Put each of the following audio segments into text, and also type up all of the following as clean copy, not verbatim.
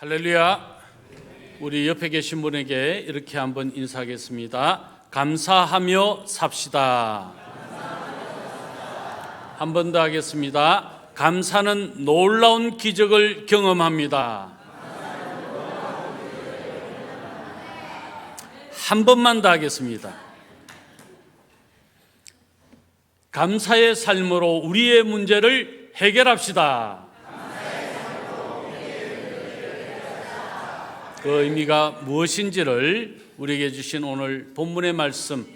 할렐루야. 우리 옆에 계신 분에게 이렇게 한번 인사하겠습니다. 감사하며 삽시다. 한 번 더 하겠습니다. 감사는 놀라운 기적을 경험합니다. 한 번만 더 하겠습니다. 감사의 삶으로 우리의 문제를 해결합시다. 그 의미가 무엇인지를 우리에게 주신 오늘 본문의 말씀,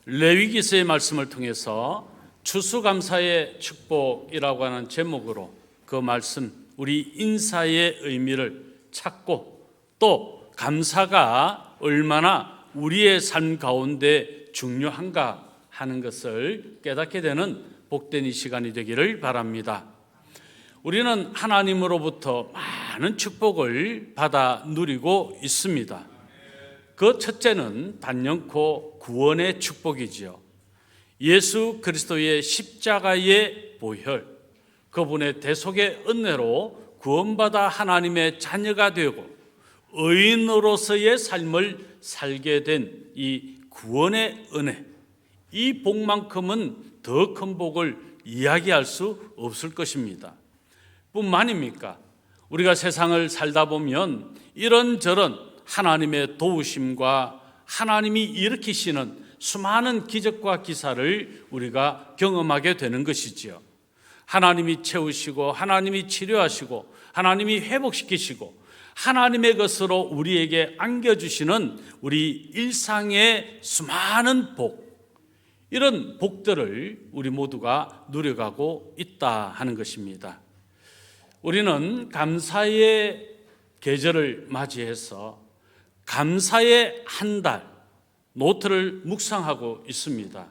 레위기서의 말씀을 통해서 추수감사의 축복이라고 하는 제목으로 그 말씀, 우리 인사의 의미를 찾고 또 감사가 얼마나 우리의 삶 가운데 중요한가 하는 것을 깨닫게 되는 복된 이 시간이 되기를 바랍니다. 우리는 하나님으로부터 많은 축복을 받아 누리고 있습니다. 그 첫째는 단연코 구원의 축복이지요. 예수 그리스도의 십자가의 보혈, 그분의 대속의 은혜로 구원받아 하나님의 자녀가 되고 의인으로서의 삶을 살게 된 이 구원의 은혜, 이 복만큼은 더 큰 복을 이야기할 수 없을 것입니다. 뿐만입니까? 우리가 세상을 살다 보면 이런저런 하나님의 도우심과 하나님이 일으키시는 수많은 기적과 기사를 우리가 경험하게 되는 것이지요. 하나님이 채우시고 하나님이 치료하시고 하나님이 회복시키시고 하나님의 것으로 우리에게 안겨주시는 우리 일상의 수많은 복, 이런 복들을 우리 모두가 누려가고 있다 하는 것입니다. 우리는 감사의 계절을 맞이해서 감사의 한 달 노트를 묵상하고 있습니다.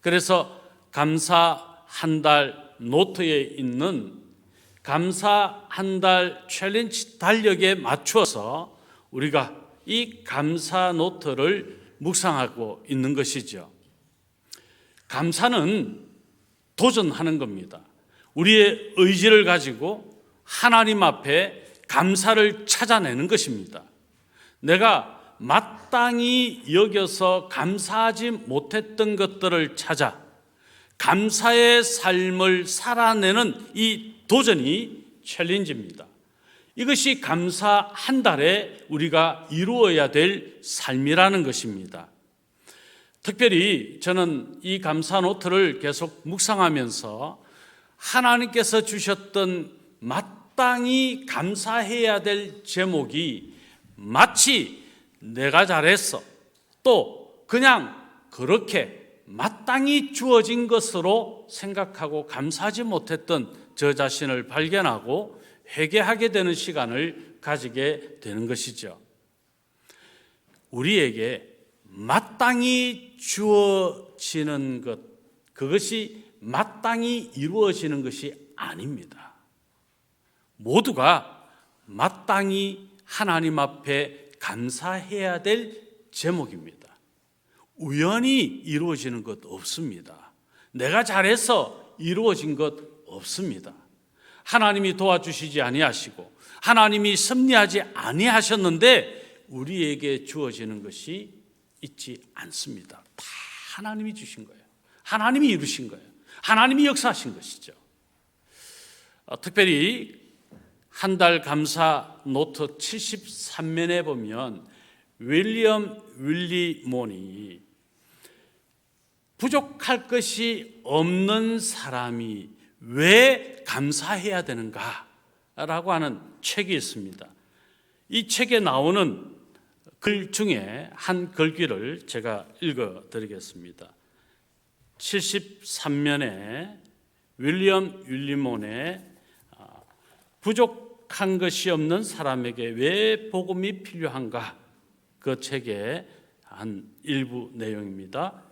그래서 감사 한 달 노트에 있는 감사 한 달 챌린지 달력에 맞추어서 우리가 이 감사 노트를 묵상하고 있는 것이죠. 감사는 도전하는 겁니다. 우리의 의지를 가지고 하나님 앞에 감사를 찾아내는 것입니다. 내가 마땅히 여겨서 감사하지 못했던 것들을 찾아 감사의 삶을 살아내는 이 도전이 챌린지입니다. 이것이 감사 한 달에 우리가 이루어야 될 삶이라는 것입니다. 특별히 저는 이 감사 노트를 계속 묵상하면서 하나님께서 주셨던 마땅히 감사해야 될 제목이 마치 내가 잘했어, 또 그냥 그렇게 마땅히 주어진 것으로 생각하고 감사하지 못했던 저 자신을 발견하고 회개하게 되는 시간을 가지게 되는 것이죠. 우리에게 마땅히 주어지는 것, 그것이 마땅히 이루어지는 것이 아닙니다. 모두가 마땅히 하나님 앞에 감사해야 될 제목입니다. 우연히 이루어지는 것 없습니다. 내가 잘해서 이루어진 것 없습니다. 하나님이 도와주시지 아니하시고 하나님이 섭리하지 아니하셨는데 우리에게 주어지는 것이 있지 않습니다. 다 하나님이 주신 거예요. 하나님이 이루신 거예요. 하나님이 역사하신 것이죠. 특별히 한 달 감사 노트 73면에 보면 윌리엄 윌리몬이 부족할 것이 없는 사람이 왜 감사해야 되는가 라고 하는 책이 있습니다. 이 책에 나오는 글 중에 한 글귀를 제가 읽어드리겠습니다. 73면에 윌리엄 윌리몬의 부족한 것이 없는 사람에게 왜 복음이 필요한가, 그 책의 한 일부 내용입니다.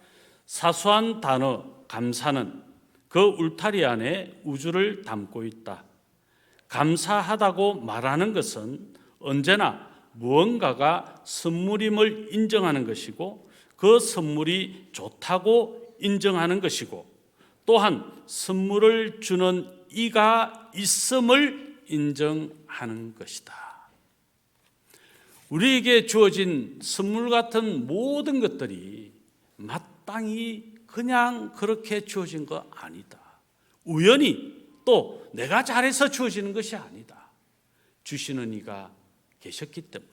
사소한 단어 감사는 그 울타리 안에 우주를 담고 있다. 감사하다고 말하는 것은 언제나 무언가가 선물임을 인정하는 것이고 그 선물이 좋다고 인정하는 것이고 또한 선물을 주는 이가 있음을 인정하는 것이다. 우리에게 주어진 선물 같은 모든 것들이 마땅히 그냥 그렇게 주어진 거 아니다. 우연히 또 내가 잘해서 주어지는 것이 아니다. 주시는 이가 계셨기 때문에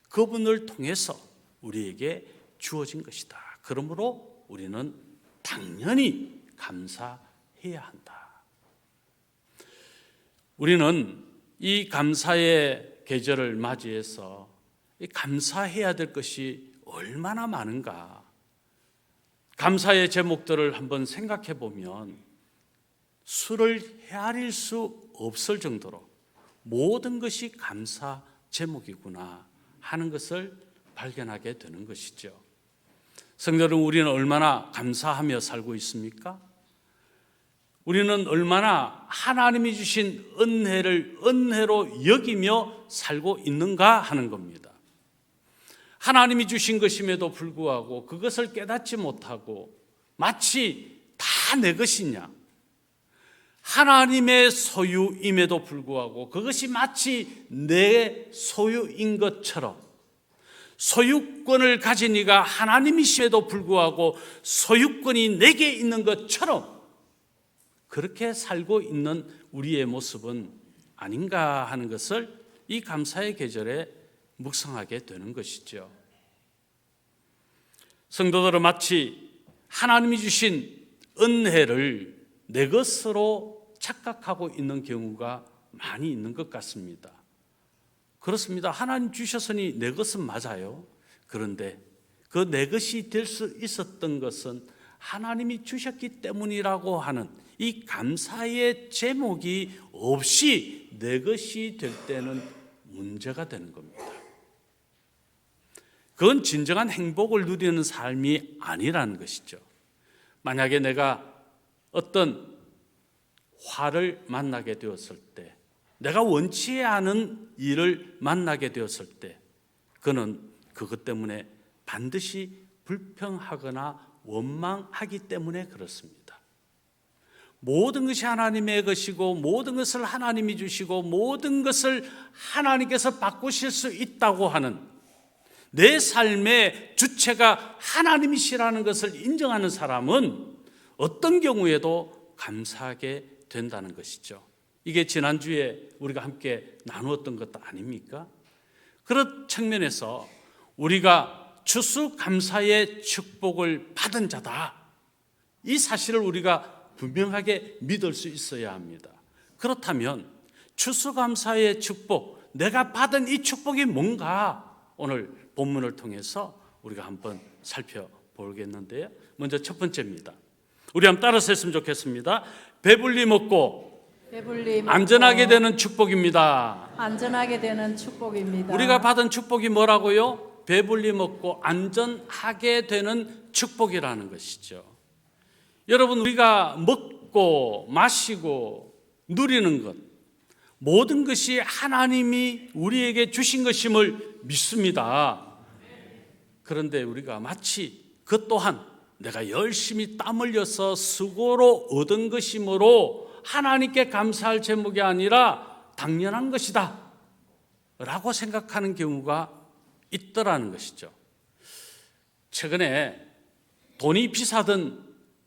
그분을 통해서 우리에게 주어진 것이다. 그러므로 우리는 당연히 감사해야 한다. 우리는 이 감사의 계절을 맞이해서 감사해야 될 것이 얼마나 많은가. 감사의 제목들을 한번 생각해 보면 수를 헤아릴 수 없을 정도로 모든 것이 감사 제목이구나 하는 것을 발견하게 되는 것이죠. 성도 여러분, 우리는 얼마나 감사하며 살고 있습니까? 우리는 얼마나 하나님이 주신 은혜를 은혜로 여기며 살고 있는가 하는 겁니다. 하나님이 주신 것임에도 불구하고 그것을 깨닫지 못하고 마치 다 내 것이냐, 하나님의 소유임에도 불구하고 그것이 마치 내 소유인 것처럼, 소유권을 가진 이가 하나님이심에도 불구하고 소유권이 내게 있는 것처럼 그렇게 살고 있는 우리의 모습은 아닌가 하는 것을 이 감사의 계절에 묵상하게 되는 것이죠. 성도들은 마치 하나님이 주신 은혜를 내 것으로 착각하고 있는 경우가 많이 있는 것 같습니다. 그렇습니다. 하나님 주셨으니 내 것은 맞아요. 그런데 그 내 것이 될 수 있었던 것은 하나님이 주셨기 때문이라고 하는 이 감사의 제목이 없이 내 것이 될 때는 문제가 되는 겁니다. 그건 진정한 행복을 누리는 삶이 아니라는 것이죠. 만약에 내가 어떤 화를 만나게 되었을 때, 내가 원치 않은 일을 만나게 되었을 때, 그는 그것 때문에 반드시 불평하거나 원망하기 때문에 그렇습니다. 모든 것이 하나님의 것이고 모든 것을 하나님이 주시고 모든 것을 하나님께서 바꾸실 수 있다고 하는, 내 삶의 주체가 하나님이시라는 것을 인정하는 사람은 어떤 경우에도 감사하게 된다는 것이죠. 이게 지난주에 우리가 함께 나누었던 것도 아닙니까? 그런 측면에서 우리가 추수감사의 축복을 받은 자다, 이 사실을 우리가 분명하게 믿을 수 있어야 합니다. 그렇다면 추수감사의 축복, 내가 받은 이 축복이 뭔가 오늘 본문을 통해서 우리가 한번 살펴보겠는데요. 먼저 첫 번째입니다. 우리 한번 따라서 했으면 좋겠습니다. 배불리 먹고 안전하게 되는 축복입니다. 안전하게 되는 축복입니다. 우리가 받은 축복이 뭐라고요? 배불리 먹고 안전하게 되는 축복이라는 것이죠. 여러분, 우리가 먹고 마시고 누리는 것, 모든 것이 하나님이 우리에게 주신 것임을 믿습니다. 그런데 우리가 마치 그 또한 내가 열심히 땀 흘려서 수고로 얻은 것이므로 하나님께 감사할 제목이 아니라 당연한 것이다 라고 생각하는 경우가 있더라는 것이죠. 최근에 돈이 비싸든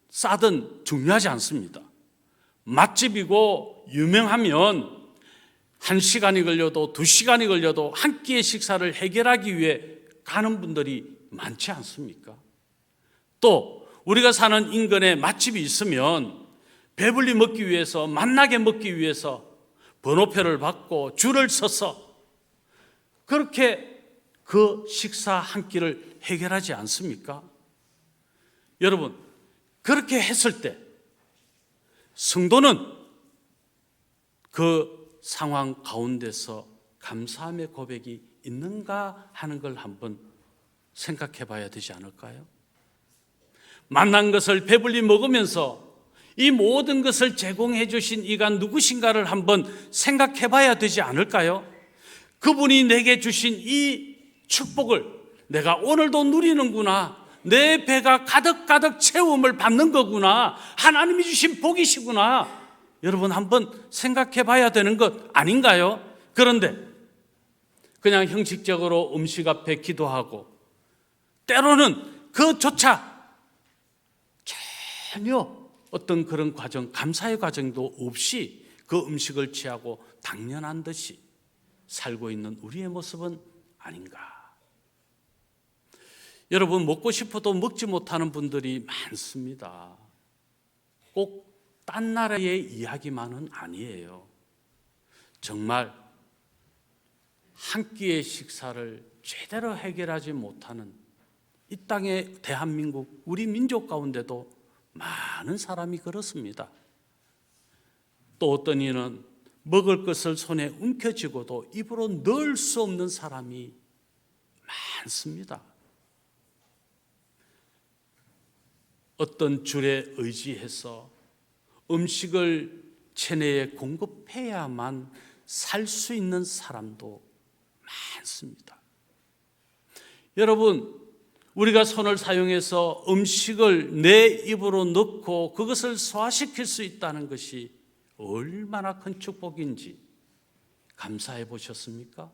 싸든 중요하지 않습니다. 맛집이고 유명하면 1시간이 걸려도 2시간이 걸려도 한 끼의 식사를 해결하기 위해 가는 분들이 많지 않습니까? 또 우리가 사는 인근에 맛집이 있으면 배불리 먹기 위해서, 맛나게 먹기 위해서 번호표를 받고 줄을 서서 그렇게 그 식사 한 끼를 해결하지 않습니까? 여러분, 그렇게 했을 때 성도는 그 상황 가운데서 감사함의 고백이 있는가 하는 걸 한번 생각해 봐야 되지 않을까요? 만난 것을 배불리 먹으면서 이 모든 것을 제공해 주신 이가 누구신가를 한번 생각해 봐야 되지 않을까요? 그분이 내게 주신 이 축복을 내가 오늘도 누리는구나, 내 배가 가득가득 채움을 받는 거구나, 하나님이 주신 복이시구나, 여러분 한번 생각해 봐야 되는 것 아닌가요? 그런데 그냥 형식적으로 음식 앞에 기도하고 때로는 그조차 전혀 어떤 그런 과정, 감사의 과정도 없이 그 음식을 취하고 당연한 듯이 살고 있는 우리의 모습은 아닌가. 여러분, 먹고 싶어도 먹지 못하는 분들이 많습니다. 꼭 딴 나라의 이야기만은 아니에요. 정말 한 끼의 식사를 제대로 해결하지 못하는 이 땅의 대한민국, 우리 민족 가운데도 많은 사람이 그렇습니다. 또 어떤 이는 먹을 것을 손에 움켜쥐고도 입으로 넣을 수 없는 사람이 많습니다. 어떤 줄에 의지해서 음식을 체내에 공급해야만 살 수 있는 사람도 많습니다. 여러분, 우리가 손을 사용해서 음식을 내 입으로 넣고 그것을 소화시킬 수 있다는 것이 얼마나 큰 축복인지 감사해 보셨습니까?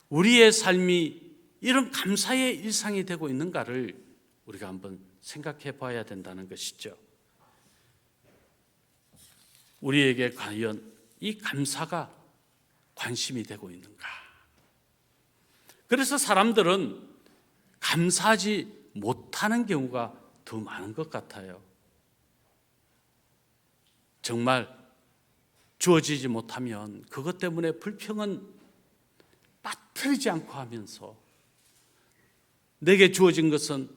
우리의 삶이 이런 감사의 일상이 되고 있는가를 우리가 한번 생각해 봐야 된다는 것이죠. 우리에게 과연 이 감사가 관심이 되고 있는가? 그래서 사람들은 감사하지 못하는 경우가 더 많은 것 같아요. 정말 주어지지 못하면 그것 때문에 불평은 빠뜨리지 않고 하면서 내게 주어진 것은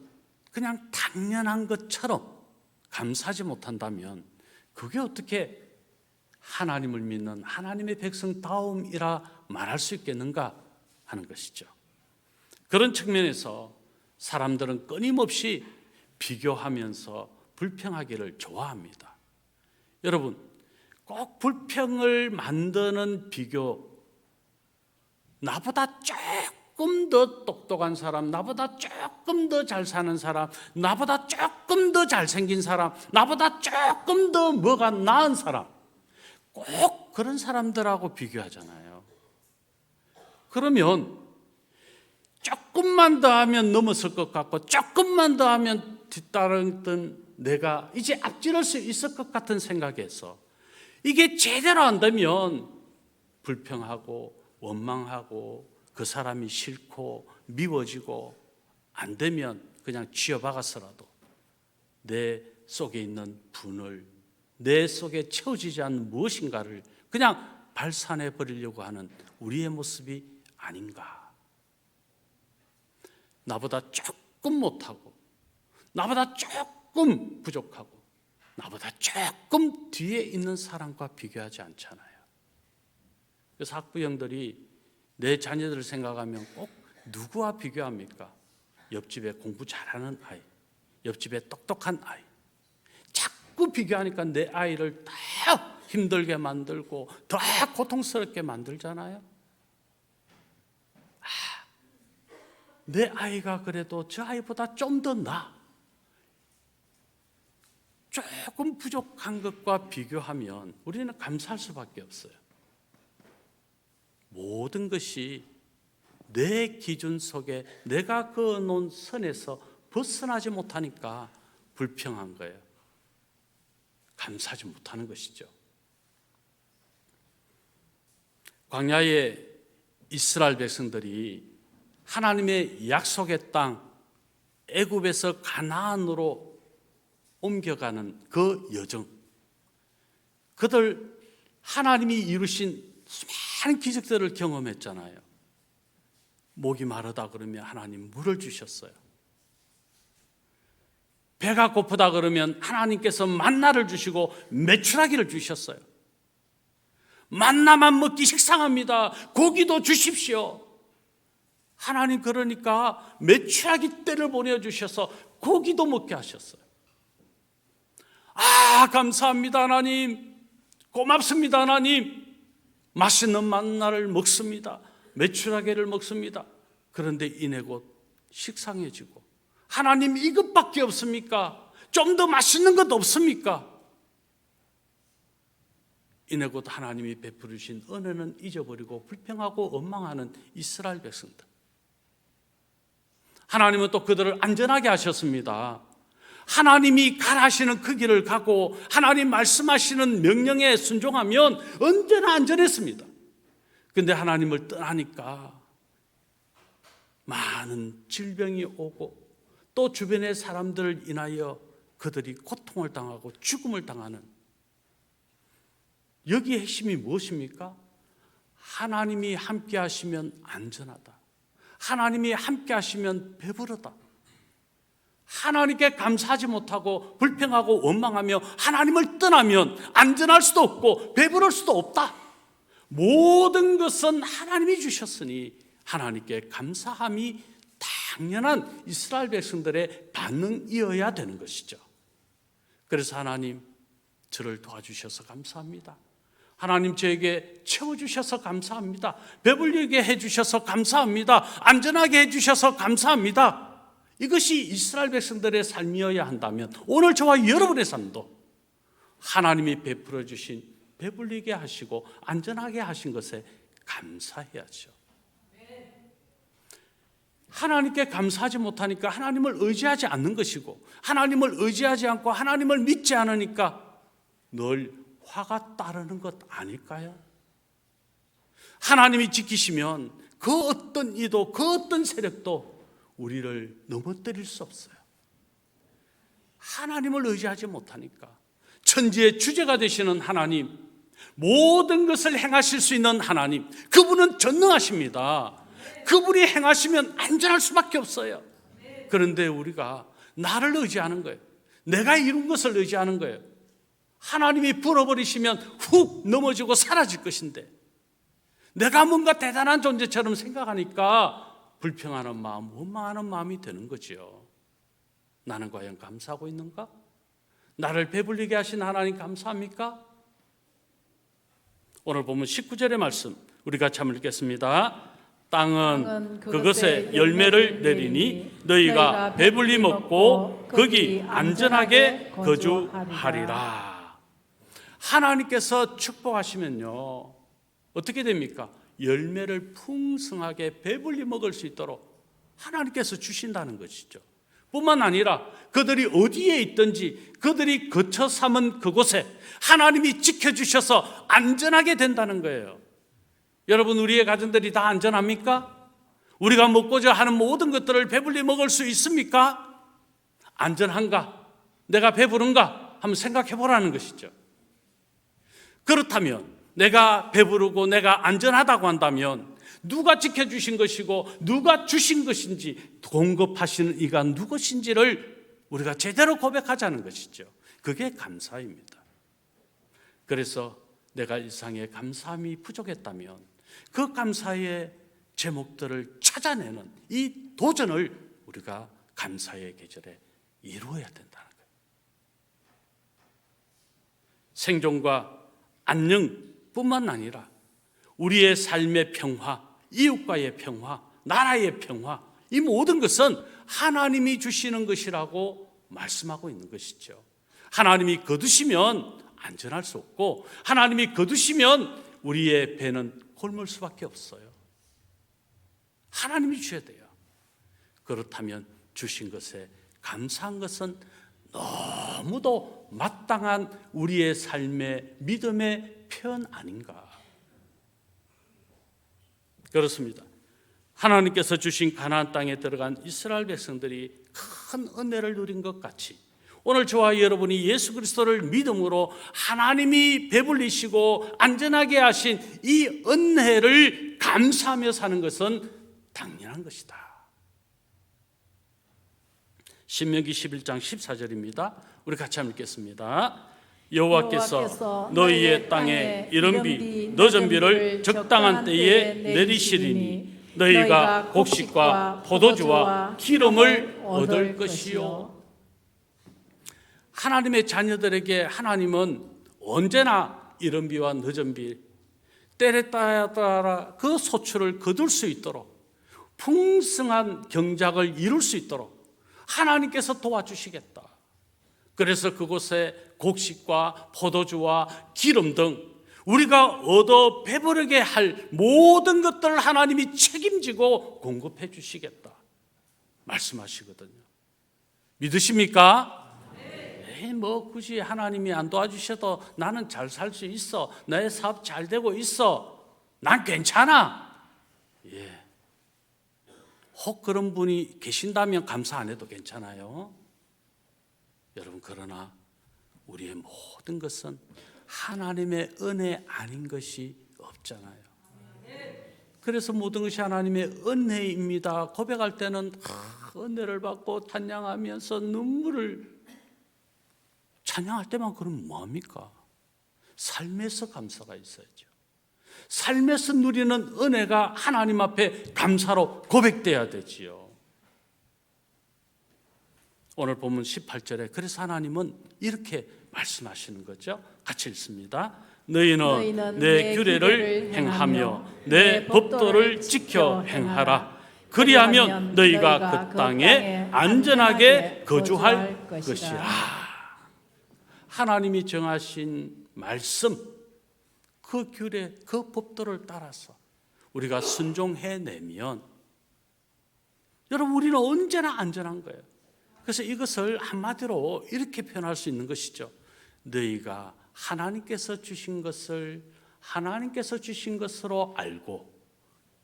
그냥 당연한 것처럼 감사하지 못한다면 그게 어떻게 하나님을 믿는 하나님의 백성다움이라 말할 수 있겠는가 하는 것이죠. 그런 측면에서 사람들은 끊임없이 비교하면서 불평하기를 좋아합니다. 여러분, 꼭 불평을 만드는 비교, 나보다 조금 더 똑똑한 사람, 나보다 조금 더 잘 사는 사람, 나보다 조금 더 잘생긴 사람, 나보다 조금 더 뭐가 나은 사람, 꼭 그런 사람들하고 비교하잖아요. 그러면 조금만 더 하면 넘었을 것 같고 조금만 더 하면 뒤따르던 내가 이제 앞지를 수 있을 것 같은 생각에서 이게 제대로 안 되면 불평하고 원망하고 그 사람이 싫고 미워지고 안 되면 그냥 쥐어박아서라도 내 속에 있는 분을 내 속에 채워지지 않는 무엇인가를 그냥 발산해 버리려고 하는 우리의 모습이 아닌가. 나보다 조금 못하고 나보다 조금 부족하고 나보다 조금 뒤에 있는 사람과 비교하지 않잖아요. 그래서 학부형들이 내 자녀들을 생각하면 꼭 누구와 비교합니까? 옆집에 공부 잘하는 아이, 옆집에 똑똑한 아이. 자꾸 비교하니까 내 아이를 더 힘들게 만들고 더 고통스럽게 만들잖아요. 내 아이가 그래도 저 아이보다 좀 더 나아. 조금 부족한 것과 비교하면 우리는 감사할 수밖에 없어요. 모든 것이 내 기준 속에 내가 그어놓은 선에서 벗어나지 못하니까 불평한 거예요. 감사하지 못하는 것이죠. 광야의 이스라엘 백성들이 하나님의 약속의 땅 애굽에서 가나안으로 옮겨가는 그 여정, 그들 하나님이 이루신 수많은 기적들을 경험했잖아요. 목이 마르다 그러면 하나님 물을 주셨어요. 배가 고프다 그러면 하나님께서 만나를 주시고 메추라기를 주셨어요. 만나만 먹기 식상합니다. 고기도 주십시오. 하나님 그러니까 메추라기 떼를 보내주셔서 고기도 먹게 하셨어요. 감사합니다 하나님, 고맙습니다 하나님. 맛있는 만나를 먹습니다. 메추라기를 먹습니다. 그런데 이내 곧 식상해지고, 하나님 이것밖에 없습니까? 좀 더 맛있는 것 없습니까? 이내 곧 하나님이 베풀어 주신 은혜는 잊어버리고 불평하고 원망하는 이스라엘 백성들. 하나님은 또 그들을 안전하게 하셨습니다. 하나님이 가라시는 그 길을 가고 하나님 말씀하시는 명령에 순종하면 언제나 안전했습니다. 그런데 하나님을 떠나니까 많은 질병이 오고 또 주변의 사람들을 인하여 그들이 고통을 당하고 죽음을 당하는, 여기의 핵심이 무엇입니까? 하나님이 함께 하시면 안전하다. 하나님이 함께 하시면 배부르다. 하나님께 감사하지 못하고 불평하고 원망하며 하나님을 떠나면 안전할 수도 없고 배부를 수도 없다. 모든 것은 하나님이 주셨으니 하나님께 감사함이 당연한 이스라엘 백성들의 반응이어야 되는 것이죠. 그래서 하나님, 저를 도와주셔서 감사합니다. 하나님, 저에게 채워주셔서 감사합니다. 배불리게 해주셔서 감사합니다. 안전하게 해주셔서 감사합니다. 이것이 이스라엘 백성들의 삶이어야 한다면 오늘 저와 여러분의 삶도 하나님이 베풀어 주신, 배불리게 하시고 안전하게 하신 것에 감사해야죠. 하나님께 감사하지 못하니까 하나님을 의지하지 않는 것이고, 하나님을 의지하지 않고 하나님을 믿지 않으니까 늘 화가 따르는 것 아닐까요? 하나님이 지키시면 그 어떤 이도, 그 어떤 세력도 우리를 넘어뜨릴 수 없어요. 하나님을 의지하지 못하니까 천지의 주제가 되시는 하나님, 모든 것을 행하실 수 있는 하나님, 그분은 전능하십니다. 그분이 행하시면 안전할 수밖에 없어요. 그런데 우리가 나를 의지하는 거예요. 내가 이룬 것을 의지하는 거예요. 하나님이 불어버리시면 훅 넘어지고 사라질 것인데 내가 뭔가 대단한 존재처럼 생각하니까 불평하는 마음, 원망하는 마음이 드는 거지요. 나는 과연 감사하고 있는가? 나를 배불리게 하신 하나님 감사합니까? 오늘 보면 19절의 말씀 우리 같이 한번 읽겠습니다. 땅은 그것에 열매를 내리니 너희가 배불리 먹고 거기 안전하게 거주하리라. 하나님께서 축복하시면요, 어떻게 됩니까? 열매를 풍성하게 배불리 먹을 수 있도록 하나님께서 주신다는 것이죠. 뿐만 아니라 그들이 어디에 있든지 그들이 거처 삼은 그곳에 하나님이 지켜주셔서 안전하게 된다는 거예요. 여러분, 우리의 가정들이 다 안전합니까? 우리가 먹고자 하는 모든 것들을 배불리 먹을 수 있습니까? 안전한가? 내가 배부른가? 한번 생각해 보라는 것이죠. 그렇다면 내가 배부르고 내가 안전하다고 한다면 누가 지켜주신 것이고 누가 주신 것인지, 공급하시는 이가 누구신지를 우리가 제대로 고백하자는 것이죠. 그게 감사입니다. 그래서 내가 일상에 감사함이 부족했다면 그 감사의 제목들을 찾아내는 이 도전을 우리가 감사의 계절에 이루어야 된다는 거예요. 생존과 안녕뿐만 아니라 우리의 삶의 평화, 이웃과의 평화, 나라의 평화, 이 모든 것은 하나님이 주시는 것이라고 말씀하고 있는 것이죠. 하나님이 거두시면 안전할 수 없고 하나님이 거두시면 우리의 배는 굶을 수밖에 없어요. 하나님이 주셔야 돼요. 그렇다면 주신 것에 감사한 것은 너무도 마땅한 우리의 삶의 믿음의 표현 아닌가. 그렇습니다. 하나님께서 주신 가나안 땅에 들어간 이스라엘 백성들이 큰 은혜를 누린 것 같이 오늘 저와 여러분이 예수 그리스도를 믿음으로 하나님이 배불리시고 안전하게 하신 이 은혜를 감사하며 사는 것은 당연한 것이다. 신명기 11장 14절입니다. 우리 같이 한번 읽겠습니다. 여호와께서 너희의 땅에 이른비 너전비를 적당한 때에 내리시리니 너희가 곡식과 포도주와 기름을 얻을 것이요. 하나님의 자녀들에게 하나님은 언제나 이른비와 늦은비 때에 따라 그 소출을 거둘 수 있도록 풍성한 경작을 이룰 수 있도록 하나님께서 도와주시겠다. 그래서 그곳에 곡식과 포도주와 기름 등 우리가 얻어 배부르게 할 모든 것들을 하나님이 책임지고 공급해 주시겠다 말씀하시거든요. 믿으십니까? 뭐 굳이 하나님이 안 도와주셔도 나는 잘 살 수 있어. 나의 사업 잘 되고 있어. 난 괜찮아. 예. 혹 그런 분이 계신다면 감사 안 해도 괜찮아요. 여러분, 그러나 우리의 모든 것은 하나님의 은혜 아닌 것이 없잖아요. 그래서 모든 것이 하나님의 은혜입니다 고백할 때는 은혜를 받고 찬양하면서 눈물을 찬양할 때만 그러면 뭐합니까? 삶에서 감사가 있어야죠. 삶에서 누리는 은혜가 하나님 앞에 감사로 고백돼야 되지요. 오늘 본문 18절에 그래서 하나님은 이렇게 말씀하시는 거죠. 같이 읽습니다. 너희는 내 규례를 행하며 내 법도를 지켜 행하라. 그리하면 너희가 그 땅에 안전하게 거주할 것이라. 하나님이 정하신 말씀, 그 규례, 그 법도를 따라서 우리가 순종해내면 여러분, 우리는 언제나 안전한 거예요. 그래서 이것을 한마디로 이렇게 표현할 수 있는 것이죠. 너희가 하나님께서 주신 것으로 알고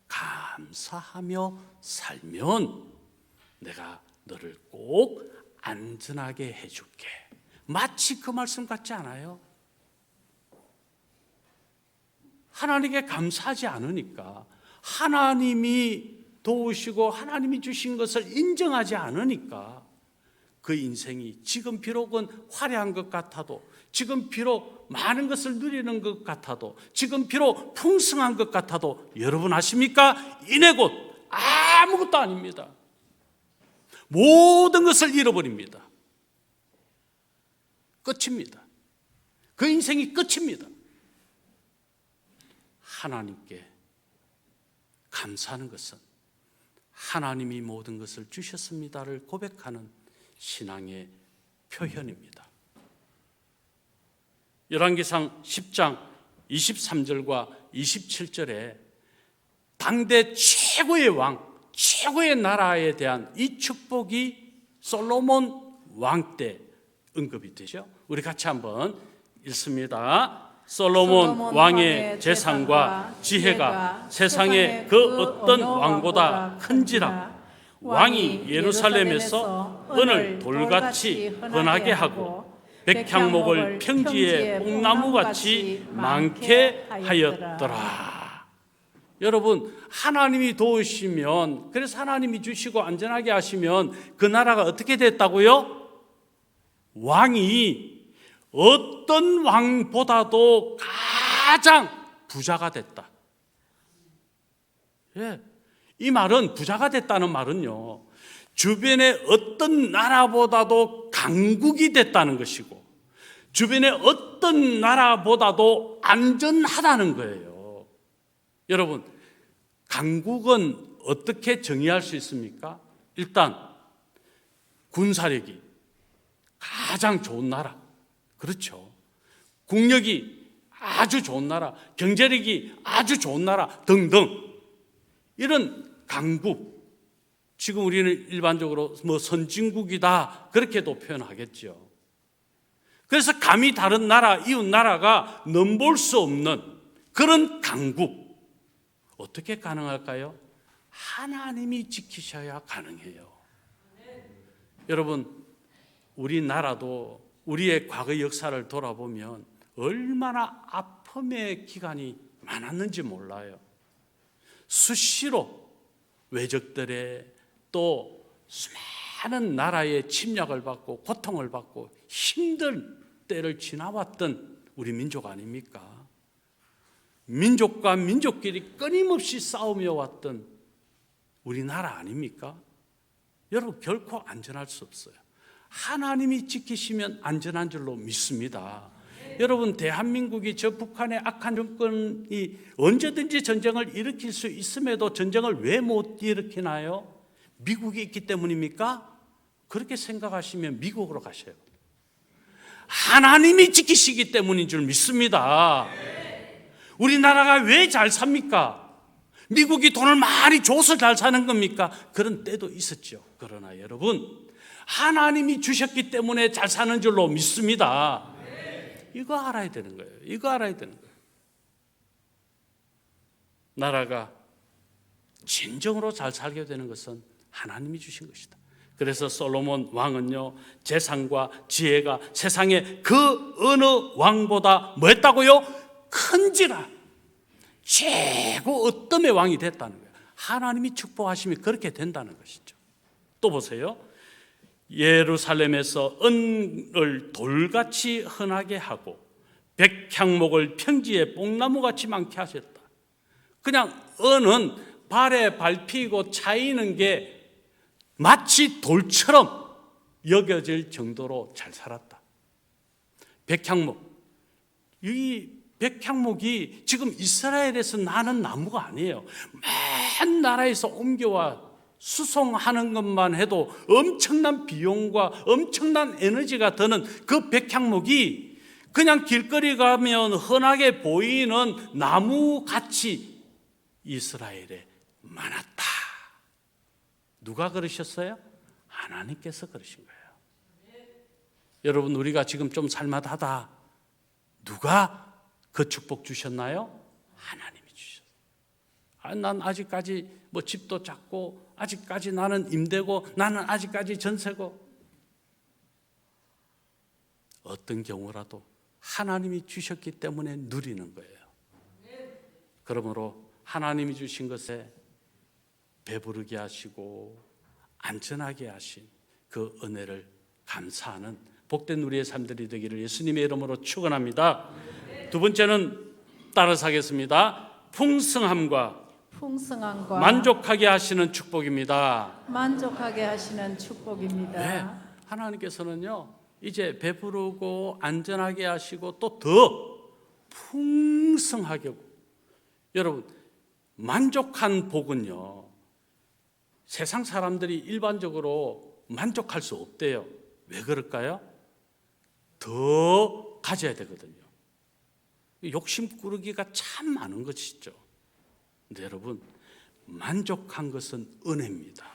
감사하며 살면 내가 너를 꼭 안전하게 해줄게. 마치 그 말씀 같지 않아요? 하나님께 감사하지 않으니까, 하나님이 도우시고 하나님이 주신 것을 인정하지 않으니까 그 인생이 지금 비록은 화려한 것 같아도, 지금 비록 많은 것을 누리는 것 같아도, 지금 비록 풍성한 것 같아도 여러분 아십니까? 이내 곧 아무것도 아닙니다. 모든 것을 잃어버립니다. 끝입니다. 그 인생이 끝입니다. 하나님께 감사하는 것은 하나님이 모든 것을 주셨습니다를 고백하는 신앙의 표현입니다. 열왕기상 10장 23절과 27절에 당대 최고의 왕, 최고의 나라에 대한 이 축복이 솔로몬 왕 때 언급이 되죠. 우리 같이 한번 읽습니다. 솔로몬 왕의 재산과 지혜가 세상의 그 어떤 왕보다 큰지라. 왕이 예루살렘에서 은을 돌같이 흔하게 하고 백향목을 평지에 뽕나무같이 많게 하였더라. 여러분, 하나님이 도우시면, 그래서 하나님이 주시고 안전하게 하시면 그 나라가 어떻게 됐다고요? 왕이 어떤 왕보다도 가장 부자가 됐다. 예. 이 말은, 부자가 됐다는 말은요, 주변의 어떤 나라보다도 강국이 됐다는 것이고, 주변의 어떤 나라보다도 안전하다는 거예요. 여러분, 강국은 어떻게 정의할 수 있습니까? 일단 군사력이 가장 좋은 나라, 그렇죠. 국력이 아주 좋은 나라, 경제력이 아주 좋은 나라 등등, 이런 강국, 지금 우리는 일반적으로 뭐 선진국이다 그렇게도 표현하겠죠. 그래서 감히 다른 나라, 이웃 나라가 넘볼 수 없는 그런 강국, 어떻게 가능할까요? 하나님이 지키셔야 가능해요. 여러분, 우리나라도 우리의 과거 역사를 돌아보면 얼마나 아픔의 기간이 많았는지 몰라요. 수시로 외적들의 또 수많은 나라의 침략을 받고 고통을 받고 힘든 때를 지나왔던 우리 민족 아닙니까? 민족과 민족끼리 끊임없이 싸우며 왔던 우리나라 아닙니까? 여러분, 결코 안전할 수 없어요. 하나님이 지키시면 안전한 줄로 믿습니다. 여러분, 대한민국이 저 북한의 악한 정권이 언제든지 전쟁을 일으킬 수 있음에도 전쟁을 왜 못 일으키나요? 미국이 있기 때문입니까? 그렇게 생각하시면 미국으로 가셔요. 하나님이 지키시기 때문인 줄 믿습니다. 우리나라가 왜 잘 삽니까? 미국이 돈을 많이 줘서 잘 사는 겁니까? 그런 때도 있었죠. 그러나 여러분, 하나님이 주셨기 때문에 잘 사는 줄로 믿습니다. 이거 알아야 되는 거예요. 이거 알아야 되는 거예요. 나라가 진정으로 잘 살게 되는 것은 하나님이 주신 것이다. 그래서 솔로몬 왕은요, 재산과 지혜가 세상에 그 어느 왕보다 뭐 했다고요? 큰지라. 최고 어떤 왕이 됐다는 거예요. 하나님이 축복하시면 그렇게 된다는 것이죠. 또 보세요. 예루살렘에서 은을 돌같이 흔하게 하고 백향목을 평지에 뽕나무같이 많게 하셨다. 그냥 은은 발에 밟히고 차이는 게 마치 돌처럼 여겨질 정도로 잘 살았다. 백향목, 이 백향목이 지금 이스라엘에서 나는 나무가 아니에요. 맨 나라에서 옮겨와 수송하는 것만 해도 엄청난 비용과 엄청난 에너지가 드는 그 백향목이 그냥 길거리 가면 흔하게 보이는 나무같이 이스라엘에 많았다. 누가 그러셨어요? 하나님께서 그러신 거예요. 여러분, 우리가 지금 좀 살만하다. 누가 그 축복 주셨나요? 하나님이 주셨어요. 난 아직까지 뭐 집도 작고, 아직까지 나는 임대고, 나는 아직까지 전세고. 어떤 경우라도 하나님이 주셨기 때문에 누리는 거예요. 그러므로 하나님이 주신 것에 배부르게 하시고 안전하게 하신 그 은혜를 감사하는 복된 우리의 삶들이 되기를 예수님의 이름으로 축원합니다. 두 번째는 따라서 하겠습니다. 풍성함과 만족하게 하시는 축복입니다. 만족하게 하시는 축복입니다. 네, 하나님께서는요, 이제 배부르고 안전하게 하시고 또 더 풍성하게 하고. 여러분, 만족한 복은요, 세상 사람들이 일반적으로 만족할 수 없대요. 왜 그럴까요? 더 가져야 되거든요. 욕심꾸러기가 참 많은 것이죠. 근데 여러분, 만족한 것은 은혜입니다.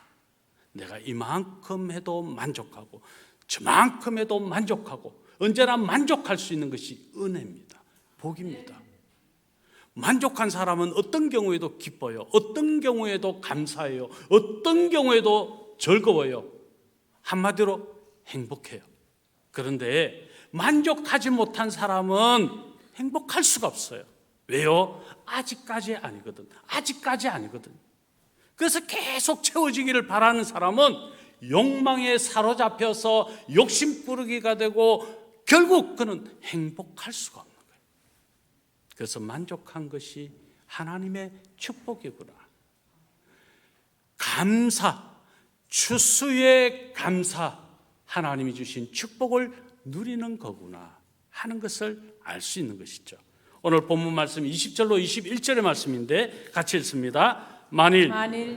내가 이만큼 해도 만족하고 저만큼 해도 만족하고 언제나 만족할 수 있는 것이 은혜입니다. 복입니다. 만족한 사람은 어떤 경우에도 기뻐요. 어떤 경우에도 감사해요. 어떤 경우에도 즐거워요. 한마디로 행복해요. 그런데 만족하지 못한 사람은 행복할 수가 없어요. 왜요? 아직까지 아니거든. 아직까지 아니거든. 그래서 계속 채워지기를 바라는 사람은 욕망에 사로잡혀서 욕심꾸러기가 되고 결국 그는 행복할 수가 없는 거예요. 그래서 만족한 것이 하나님의 축복이구나. 감사, 추수의 감사, 하나님이 주신 축복을 누리는 거구나 하는 것을 알 수 있는 것이죠. 오늘 본문 말씀 20절로 21절의 말씀인데 같이 읽습니다. 만일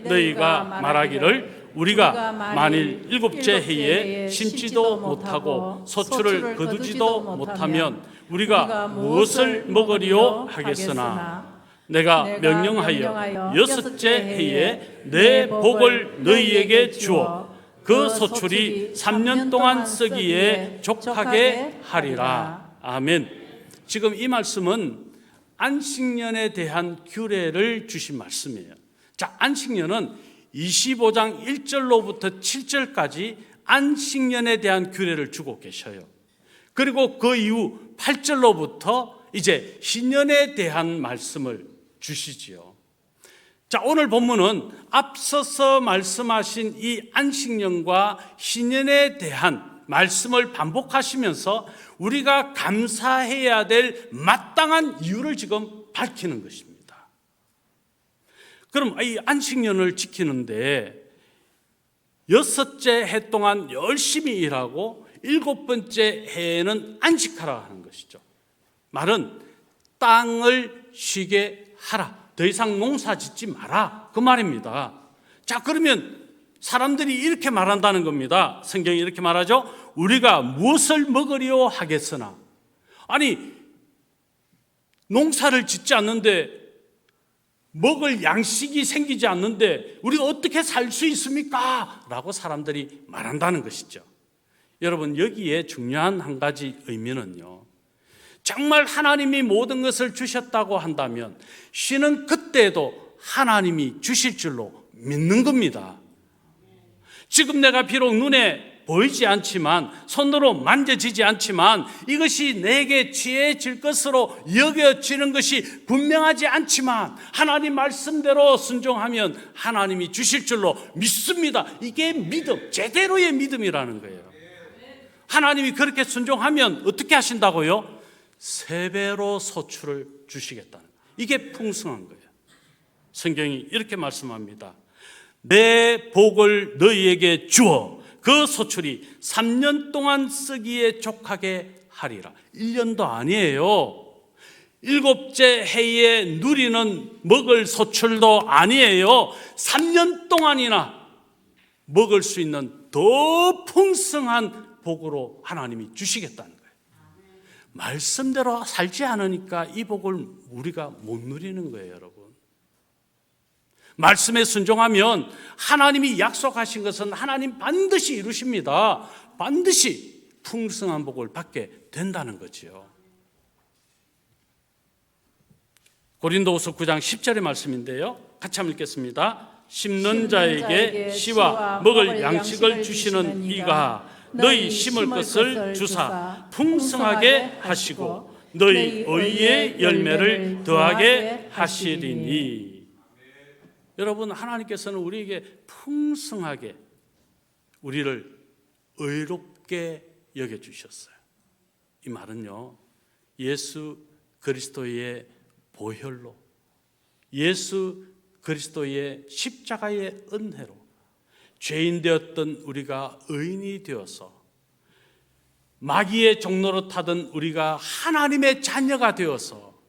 너희가 말하기를 우리가 만일 일곱째 해에 심지도 못하고 소출을 거두지도 못하면 우리가 무엇을 먹으리요 하겠으나 내가 명령하여 여섯째 해에 내 복을 너희에게 주어 그 소출이 3년 동안 쓰기에 족하게 하리라. 아멘. 지금 이 말씀은 안식년에 대한 규례를 주신 말씀이에요. 자, 안식년은 25장 1절로부터 7절까지 안식년에 대한 규례를 주고 계셔요. 그리고 그 이후 8절로부터 이제 신년에 대한 말씀을 주시지요. 자, 오늘 본문은 앞서서 말씀하신 이 안식년과 신년에 대한 말씀을 반복하시면서 우리가 감사해야 될 마땅한 이유를 지금 밝히는 것입니다. 그럼 이 안식년을 지키는데 여섯째 해 동안 열심히 일하고 일곱 번째 해에는 안식하라 하는 것이죠. 말은 땅을 쉬게 하라. 더 이상 농사 짓지 마라. 그 말입니다. 자, 그러면 사람들이 이렇게 말한다는 겁니다. 성경이 이렇게 말하죠. 우리가 무엇을 먹으려 하겠으나. 아니, 농사를 짓지 않는데, 먹을 양식이 생기지 않는데 우리가 어떻게 살 수 있습니까? 라고 사람들이 말한다는 것이죠. 여러분, 여기에 중요한 한 가지 의미는요, 정말 하나님이 모든 것을 주셨다고 한다면 쉬는 그때도 하나님이 주실 줄로 믿는 겁니다. 지금 내가 비록 눈에 보이지 않지만, 손으로 만져지지 않지만, 이것이 내게 취해질 것으로 여겨지는 것이 분명하지 않지만 하나님 말씀대로 순종하면 하나님이 주실 줄로 믿습니다. 이게 믿음, 제대로의 믿음이라는 거예요. 하나님이 그렇게 순종하면 어떻게 하신다고요? 3배로 소출을 주시겠다는 거예요. 이게 풍성한 거예요. 성경이 이렇게 말씀합니다. 내 복을 너희에게 주어 그 소출이 3년 동안 쓰기에 족하게 하리라. 1년도 아니에요. 7째 해에 누리는 먹을 소출도 아니에요. 3년 동안이나 먹을 수 있는 더 풍성한 복으로 하나님이 주시겠다는 거예요. 말씀대로 살지 않으니까 이 복을 우리가 못 누리는 거예요, 여러분. 말씀에 순종하면 하나님이 약속하신 것은 하나님 반드시 이루십니다. 반드시 풍성한 복을 받게 된다는 거지요. 고린도후서 9장 10절의 말씀인데요, 같이 한번 읽겠습니다. 심는 자에게 씨와 먹을 양식을 주시는 이가 너희 심을 것을 주사 풍성하게 하시고 너희 의의 열매를 더하게 하시리니. 여러분, 하나님께서는 우리에게 풍성하게 우리를 의롭게 여겨주셨어요. 이 말은요, 예수 그리스도의 보혈로, 예수 그리스도의 십자가의 은혜로 죄인 되었던 우리가 의인이 되어서, 마귀의 종로로 타던 우리가 하나님의 자녀가 되어서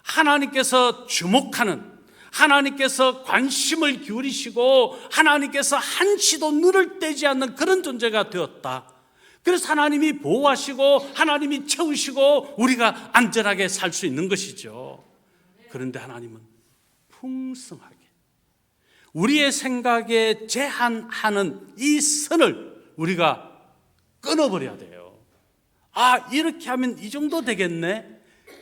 하나님께서 주목하는, 하나님께서 관심을 기울이시고 하나님께서 한치도 눈을 떼지 않는 그런 존재가 되었다. 그래서 하나님이 보호하시고 하나님이 채우시고 우리가 안전하게 살 수 있는 것이죠. 그런데 하나님은 풍성하게 우리의 생각에 제한하는 이 선을 우리가 끊어버려야 돼요. 이렇게 하면 이 정도 되겠네,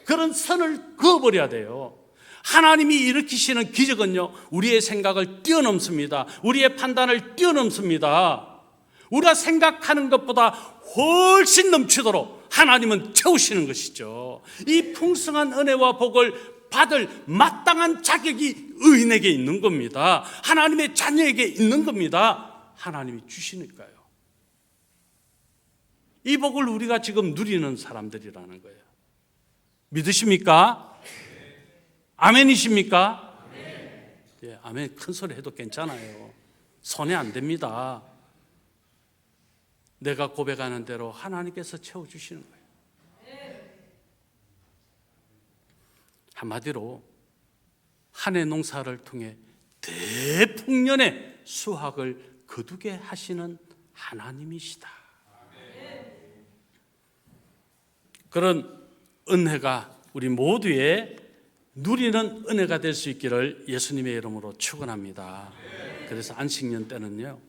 그런 선을 그어버려야 돼요. 하나님이 일으키시는 기적은요, 우리의 생각을 뛰어넘습니다. 우리의 판단을 뛰어넘습니다. 우리가 생각하는 것보다 훨씬 넘치도록 하나님은 채우시는 것이죠. 이 풍성한 은혜와 복을 받을 마땅한 자격이 의인에게 있는 겁니다. 하나님의 자녀에게 있는 겁니다. 하나님이 주시니까요. 이 복을 우리가 지금 누리는 사람들이라는 거예요. 믿으십니까? 아멘이십니까? 예, 아멘 큰 소리 해도 괜찮아요. 손해 안 됩니다. 내가 고백하는 대로 하나님께서 채워주시는 거예요. 한마디로 한 해 농사를 통해 대풍년의 수확을 거두게 하시는 하나님이시다. 그런 은혜가 우리 모두의 누리는 은혜가 될 수 있기를 예수님의 이름으로 축원합니다. 그래서 안식년 때는요,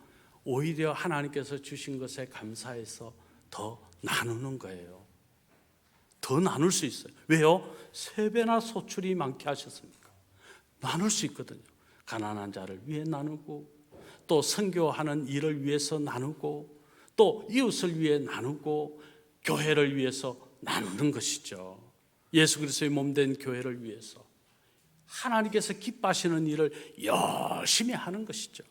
오히려 하나님께서 주신 것에 감사해서 더 나누는 거예요. 더 나눌 수 있어요. 왜요? 3배나 소출이 많게 하셨으니까 나눌 수 있거든요. 가난한 자를 위해 나누고, 또 선교하는 일을 위해서 나누고, 또 이웃을 위해 나누고, 교회를 위해서 나누는 것이죠. 예수 그리스도의 몸된 교회를 위해서 하나님께서 기뻐하시는 일을 열심히 하는 것이죠.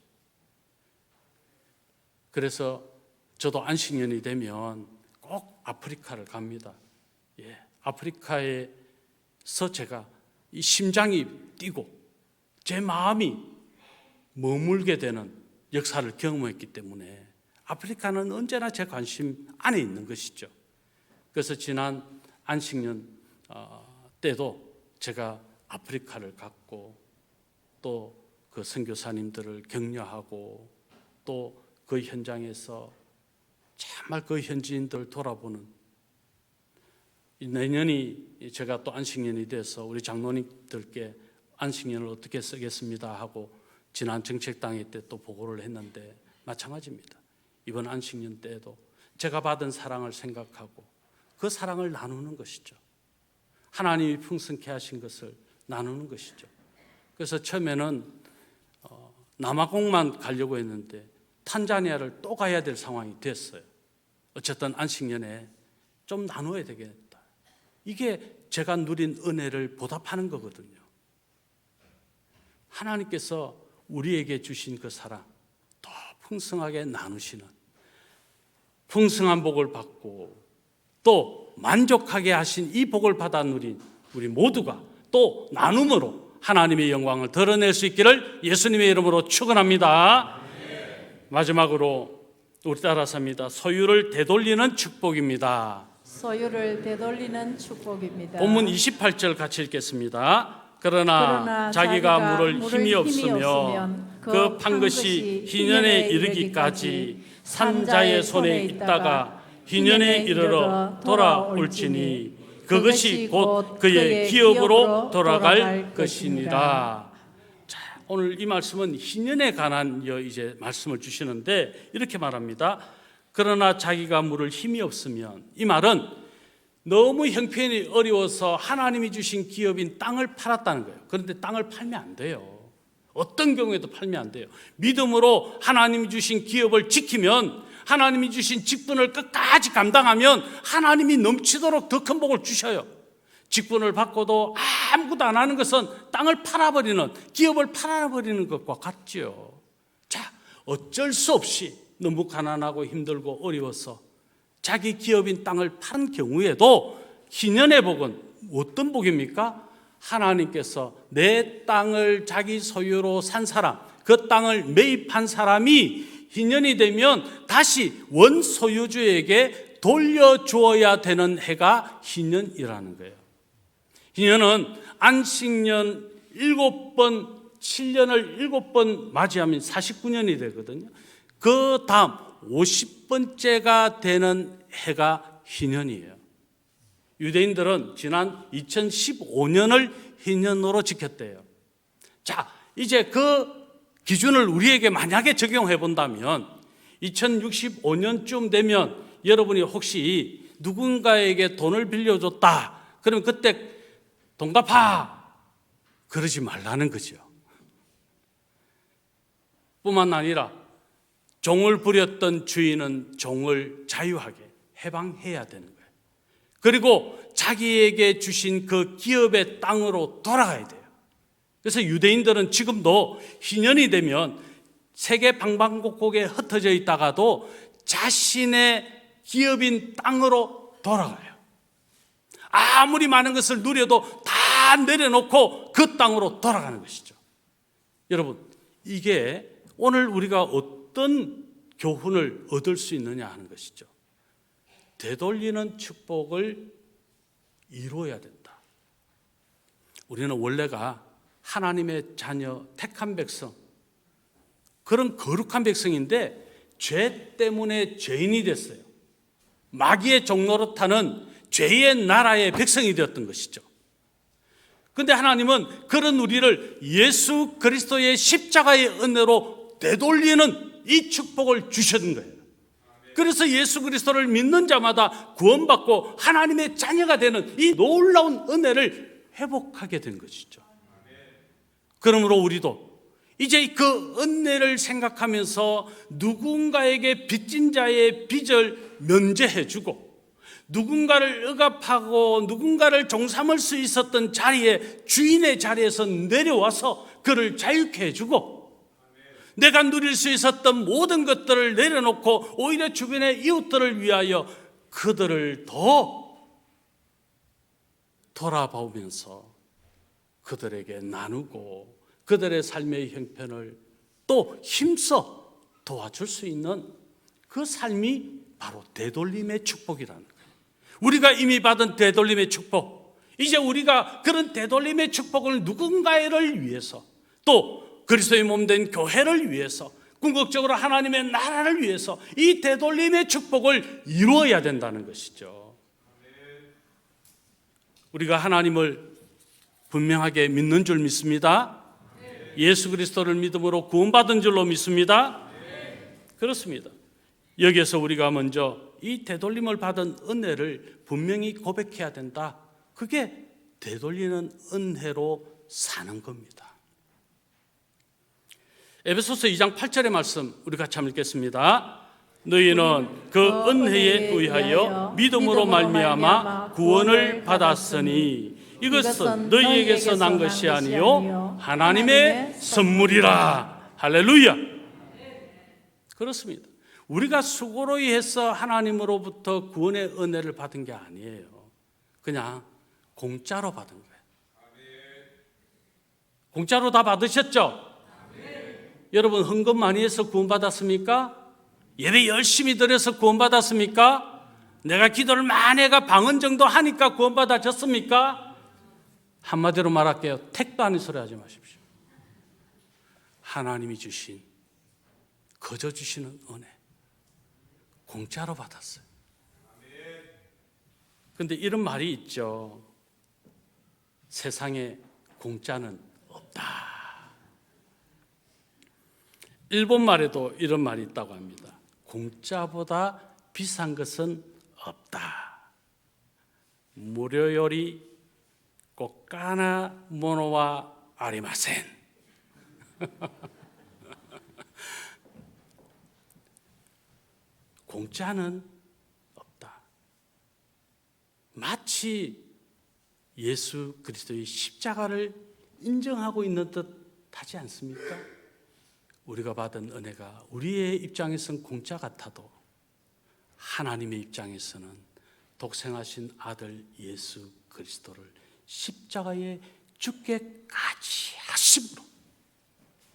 그래서 저도 안식년이 되면 꼭 아프리카를 갑니다. 아프리카에서 제가 이 심장이 뛰고 제 마음이 머물게 되는 역사를 경험했기 때문에 아프리카는 언제나 제 관심 안에 있는 것이죠. 그래서 지난 안식년 때도 제가 아프리카를 갔고, 또 그 선교사님들을 격려하고, 또 그 현장에서 정말 그 현지인들 돌아보는, 내년이 제가 또 안식년이 돼서 우리 장로님들께 안식년을 어떻게 쓰겠습니다 하고 지난 정책당회 때 또 보고를 했는데 마찬가지입니다. 이번 안식년 때에도 제가 받은 사랑을 생각하고 그 사랑을 나누는 것이죠. 하나님이 풍성케 하신 것을 나누는 것이죠. 그래서 처음에는 남아공만 가려고 했는데 탄자니아를 또 가야 될 상황이 됐어요. 어쨌든 안식년에 좀 나눠야 되겠다. 이게 제가 누린 은혜를 보답하는 거거든요. 하나님께서 우리에게 주신 그 사랑 더 풍성하게 나누시는, 풍성한 복을 받고 또 만족하게 하신 이 복을 받아 누린 우리 모두가 또 나눔으로 하나님의 영광을 드러낼 수 있기를 예수님의 이름으로 축원합니다. 마지막으로 우리 따라서 합니다. 소유를 되돌리는 축복입니다. 소유를 되돌리는 축복입니다. 본문 28절 같이 읽겠습니다. 그러나 자기가 물을 힘이 없으면 그 판 것이 희년에 이르기까지 산자의 손에 있다가 희년에 이르러 돌아올지니 그것이 곧 그의 기업으로 돌아갈 것이니라. 자, 오늘 이 말씀은 희년에 관한 이제 말씀을 주시는데 이렇게 말합니다. 그러나 자기가 물을 힘이 없으면, 이 말은 너무 형편이 어려워서 하나님이 주신 기업인 땅을 팔았다는 거예요. 그런데 땅을 팔면 안 돼요. 어떤 경우에도 팔면 안 돼요. 믿음으로 하나님이 주신 기업을 지키면, 하나님이 주신 직분을 끝까지 감당하면 하나님이 넘치도록 더 큰 복을 주셔요. 직분을 받고도 아무것도 안 하는 것은 땅을 팔아버리는, 기업을 팔아버리는 것과 같지요. 자, 어쩔 수 없이 너무 가난하고 힘들고 어려워서 자기 기업인 땅을 판 경우에도 희년의 복은 어떤 복입니까? 하나님께서 내 땅을 자기 소유로 산 사람, 그 땅을 매입한 사람이 희년이 되면 다시 원소유주에게 돌려주어야 되는 해가 희년이라는 거예요. 희년은 안식년 7번, 7년을 7번 맞이하면 49년이 되거든요. 그 다음 50번째가 되는 해가 희년이에요. 유대인들은 지난 2015년을 희년으로 지켰대요. 자, 이제 그 기준을 우리에게 만약에 적용해 본다면 2065년쯤 되면 여러분이 혹시 누군가에게 돈을 빌려줬다, 그러면 그때 돈 갚아, 그러지 말라는 거죠. 뿐만 아니라 종을 부렸던 주인은 종을 자유하게 해방해야 되는 거예요. 그리고 자기에게 주신 그 기업의 땅으로 돌아가야 돼요. 그래서 유대인들은 지금도 희년이 되면 세계 방방곡곡에 흩어져 있다가도 자신의 기업인 땅으로 돌아가요. 아무리 많은 것을 누려도 다 내려놓고 그 땅으로 돌아가는 것이죠. 여러분, 이게 오늘 우리가 어떤 교훈을 얻을 수 있느냐 하는 것이죠. 되돌리는 축복을 이루어야 된다. 우리는 원래가 하나님의 자녀, 택한 백성, 그런 거룩한 백성인데 죄 때문에 죄인이 됐어요. 마귀의 종노릇하는 죄의 나라의 백성이 되었던 것이죠. 그런데 하나님은 그런 우리를 예수 그리스도의 십자가의 은혜로 되돌리는 이 축복을 주셨는 거예요. 그래서 예수 그리스도를 믿는 자마다 구원받고 하나님의 자녀가 되는 이 놀라운 은혜를 회복하게 된 것이죠. 그러므로 우리도 이제 그 은혜를 생각하면서 누군가에게 빚진 자의 빚을 면제해주고, 누군가를 억압하고 누군가를 종삼을 수 있었던 자리에, 주인의 자리에서 내려와서 그를 자유케 해주고, 내가 누릴 수 있었던 모든 것들을 내려놓고 오히려 주변의 이웃들을 위하여 그들을 더 돌아보면서 그들에게 나누고 그들의 삶의 형편을 또 힘써 도와줄 수 있는 그 삶이 바로 되돌림의 축복이라는 거예요. 우리가 이미 받은 되돌림의 축복, 이제 우리가 그런 되돌림의 축복을 누군가를 위해서, 또 그리스도의 몸된 교회를 위해서, 궁극적으로 하나님의 나라를 위해서 이 되돌림의 축복을 이루어야 된다는 것이죠. 우리가 하나님을 분명하게 믿는 줄 믿습니다. 예수 그리스도를 믿음으로 구원받은 줄로 믿습니다. 그렇습니다. 여기에서 우리가 먼저 이 되돌림을 받은 은혜를 분명히 고백해야 된다. 그게 되돌리는 은혜로 사는 겁니다. 에베소서 2장 8절의 말씀 우리 같이 한번 읽겠습니다. 너희는 그 은혜에 의하여 믿음으로 말미암아 구원을 받았으니 이것은 너희에게서 난 것이 아니요 하나님의 선물이라. 할렐루야. 그렇습니다. 우리가 수고로 해서 하나님으로부터 구원의 은혜를 받은 게 아니에요. 그냥 공짜로 받은 거예요. 공짜로 다 받으셨죠? 여러분 헌금 많이 해서 구원받았습니까? 예배 열심히 드려서 구원받았습니까? 내가 기도를 많이 해가 방언 정도 하니까 구원받아졌습니까? 한마디로 말할게요. 택도 아닌 소리 하지 마십시오. 하나님이 주신, 거저 주시는 은혜 공짜로 받았어요. 그런데 이런 말이 있죠. 세상에 공짜는 없다. 일본 말에도 이런 말이 있다고 합니다. 공짜보다 비싼 것은 없다. 무료요리 꽃가나 모노와 아리마센. 공짜는 없다. 마치 예수 그리스도의 십자가를 인정하고 있는 듯 하지 않습니까? 우리가 받은 은혜가 우리의 입장에서는 공짜 같아도 하나님의 입장에서는 독생하신 아들 예수 그리스도를 십자가에 죽게까지 하심으로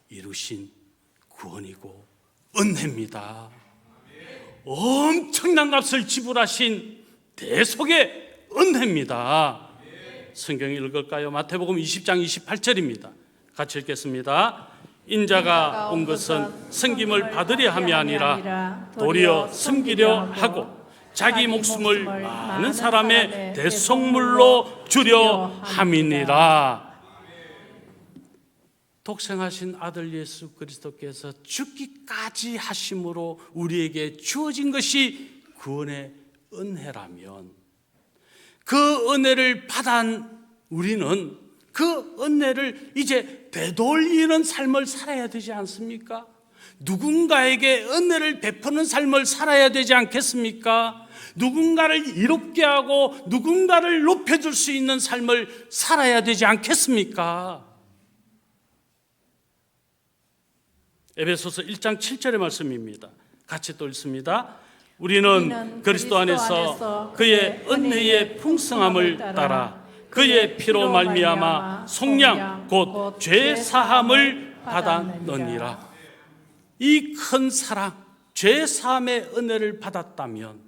이루신 구원이고 은혜입니다. 엄청난 값을 지불하신 대속의 은혜입니다. 성경 읽을까요? 마태복음 20장 28절입니다. 같이 읽겠습니다. 인자가 온 것은 섬김을 받으려 함이 아니라 도리어 섬기려 하고 자기 목숨을 많은 사람의 대속물로 주려 함이니라. 독생하신 아들 예수 그리스도께서 죽기까지 하심으로 우리에게 주어진 것이 구원의 은혜라면 그 은혜를 받은 우리는 그 은혜를 이제 되돌리는 삶을 살아야 되지 않습니까? 누군가에게 은혜를 베푸는 삶을 살아야 되지 않겠습니까? 누군가를 이롭게 하고 누군가를 높여줄 수 있는 삶을 살아야 되지 않겠습니까? 에베소서 1장 7절의 말씀입니다. 같이 또 읽습니다. 우리는 그리스도 안에서 그의 은혜의 풍성함을 따라 그의 피로 말미암아 속량 곧 죄 사함을 받았느니라. 이 큰 사랑, 죄 사함의 은혜를 받았다면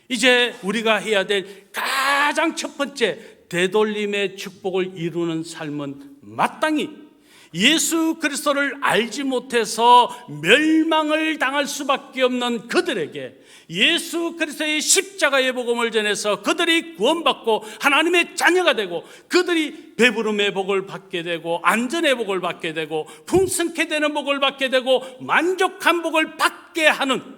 이제 우리가 해야 될 가장 첫 번째 되돌림의 축복을 이루는 삶은 마땅히 예수 그리스도를 알지 못해서 멸망을 당할 수밖에 없는 그들에게 예수 그리스도의 십자가의 복음을 전해서 그들이 구원받고 하나님의 자녀가 되고 그들이 배부름의 복을 받게 되고 안전의 복을 받게 되고 풍성케 되는 복을 받게 되고 만족한 복을 받게 하는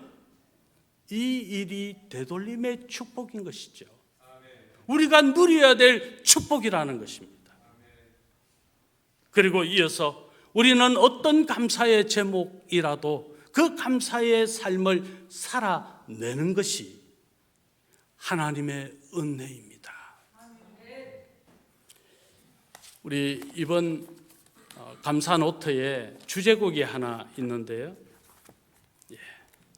이 일이 되돌림의 축복인 것이죠. 우리가 누려야 될 축복이라는 것입니다. 그리고 이어서 우리는 어떤 감사의 제목이라도 그 감사의 삶을 살아내는 것이 하나님의 은혜입니다. 우리 이번 감사 노트에 주제곡이 하나 있는데요.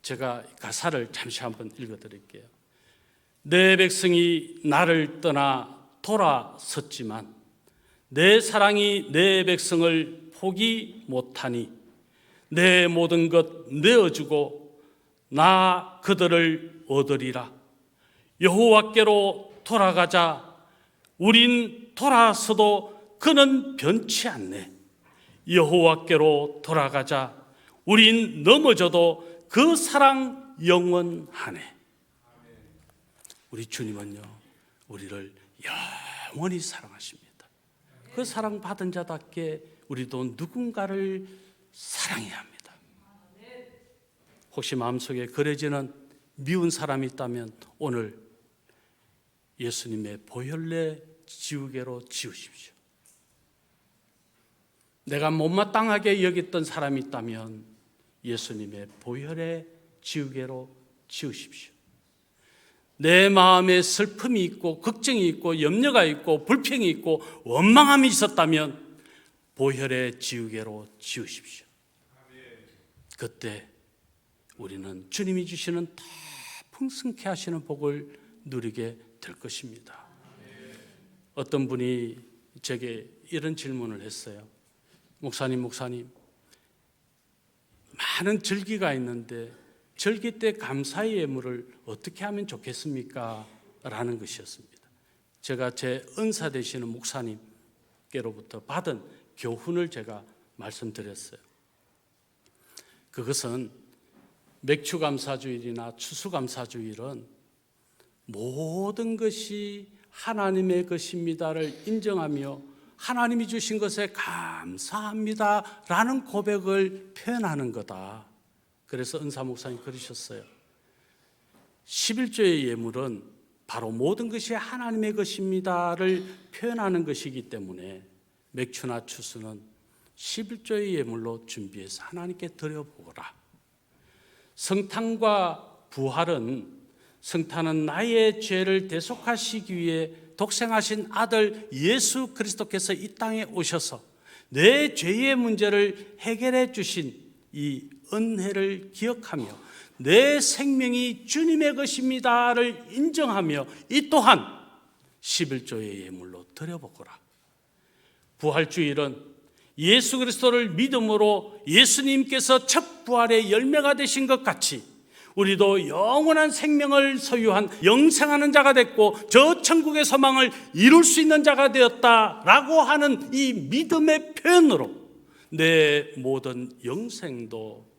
제가 가사를 잠시 한번 읽어드릴게요. 내 백성이 나를 떠나 돌아섰지만 내 사랑이 내 백성을 포기 못하니 내 모든 것 내어주고 나 그들을 얻으리라. 여호와께로 돌아가자. 우린 돌아서도 그는 변치 않네. 여호와께로 돌아가자. 우린 넘어져도 그 사랑 영원하네. 우리 주님은요, 우리를 영원히 사랑하십니다. 그 사랑받은 자답게 우리도 누군가를 사랑해야 합니다. 혹시 마음속에 그려지는 미운 사람이 있다면 오늘 예수님의 보혈내 지우개로 지우십시오. 내가 못마땅하게 여겼던 사람이 있다면 예수님의 보혈의 지우개로 지우십시오. 내 마음에 슬픔이 있고 걱정이 있고 염려가 있고 불평이 있고 원망함이 있었다면 보혈의 지우개로 지우십시오. 그때 우리는 주님이 주시는 더 풍성케 하시는 복을 누리게 될 것입니다. 어떤 분이 제게 이런 질문을 했어요. 목사님, 많은 절기가 있는데 절기 때 감사의 예물을 어떻게 하면 좋겠습니까? 라는 것이었습니다. 제가 제 은사 되시는 목사님께로부터 받은 교훈을 제가 말씀드렸어요. 그것은 맥추감사주일이나 추수감사주일은 모든 것이 하나님의 것입니다를 인정하며 하나님이 주신 것에 감사합니다라는 고백을 표현하는 거다. 그래서 은사 목사님 그러셨어요. 11조의 예물은 바로 모든 것이 하나님의 것입니다를 표현하는 것이기 때문에 맥추나 추수는 11조의 예물로 준비해서 하나님께 드려보거라. 성탄과 부활은 성탄은 나의 죄를 대속하시기 위해 독생하신 아들 예수 그리스도께서 이 땅에 오셔서 내 죄의 문제를 해결해 주신 이 은혜를 기억하며 내 생명이 주님의 것입니다를 인정하며 이 또한 11조의 예물로 드려보거라. 부활주일은 예수 그리스도를 믿음으로 예수님께서 첫 부활의 열매가 되신 것 같이 우리도 영원한 생명을 소유한 영생하는 자가 됐고 저 천국의 소망을 이룰 수 있는 자가 되었다라고 하는 이 믿음의 표현으로 내 모든 영생도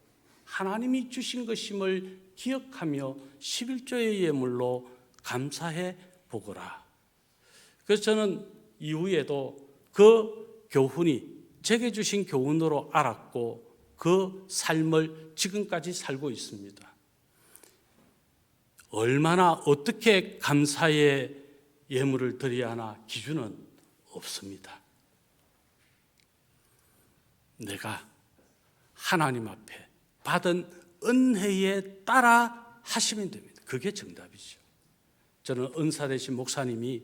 하나님이 주신 것임을 기억하며 11조의 예물로 감사해 보거라. 그래서 저는 이후에도 그 교훈이 제게 주신 교훈으로 알았고 그 삶을 지금까지 살고 있습니다. 얼마나 어떻게 감사의 예물을 드려야 하나 기준은 없습니다. 내가 하나님 앞에 받은 은혜에 따라 하시면 됩니다. 그게 정답이죠. 저는 은사 되신 목사님이,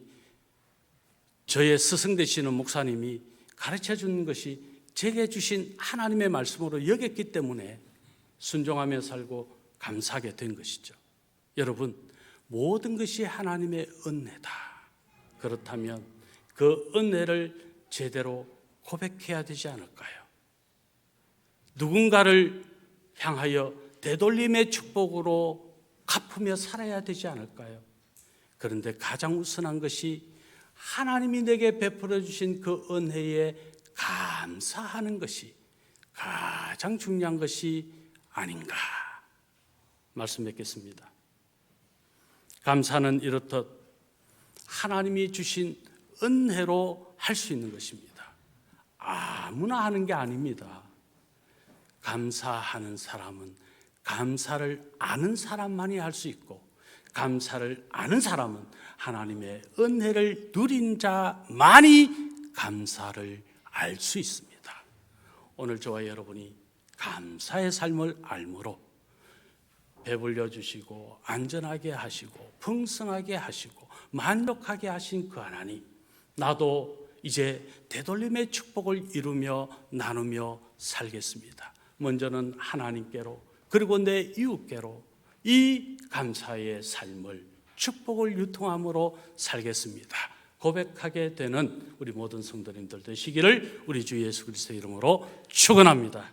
저의 스승 되시는 목사님이 가르쳐 주는 것이 제게 주신 하나님의 말씀으로 여겼기 때문에 순종하며 살고 감사하게 된 것이죠. 여러분, 모든 것이 하나님의 은혜다. 그렇다면 그 은혜를 제대로 고백해야 되지 않을까요? 누군가를 향하여 되돌림의 축복으로 갚으며 살아야 되지 않을까요? 그런데 가장 우선한 것이 하나님이 내게 베풀어 주신 그 은혜에 감사하는 것이 가장 중요한 것이 아닌가 말씀 뵙겠습니다. 감사는 이렇듯 하나님이 주신 은혜로 할 수 있는 것입니다. 아무나 하는 게 아닙니다. 감사하는 사람은 감사를 아는 사람만이 할 수 있고 감사를 아는 사람은 하나님의 은혜를 누린 자만이 감사를 알 수 있습니다. 오늘 저와 여러분이 감사의 삶을 알므로 배불려 주시고 안전하게 하시고 풍성하게 하시고 만족하게 하신 그 하나님, 나도 이제 되돌림의 축복을 이루며 나누며 살겠습니다. 먼저는 하나님께로 그리고 내 이웃께로 이 감사의 삶을 축복을 유통함으로 살겠습니다. 고백하게 되는 우리 모든 성도님들 되시기를 우리 주 예수 그리스도의 이름으로 축원합니다.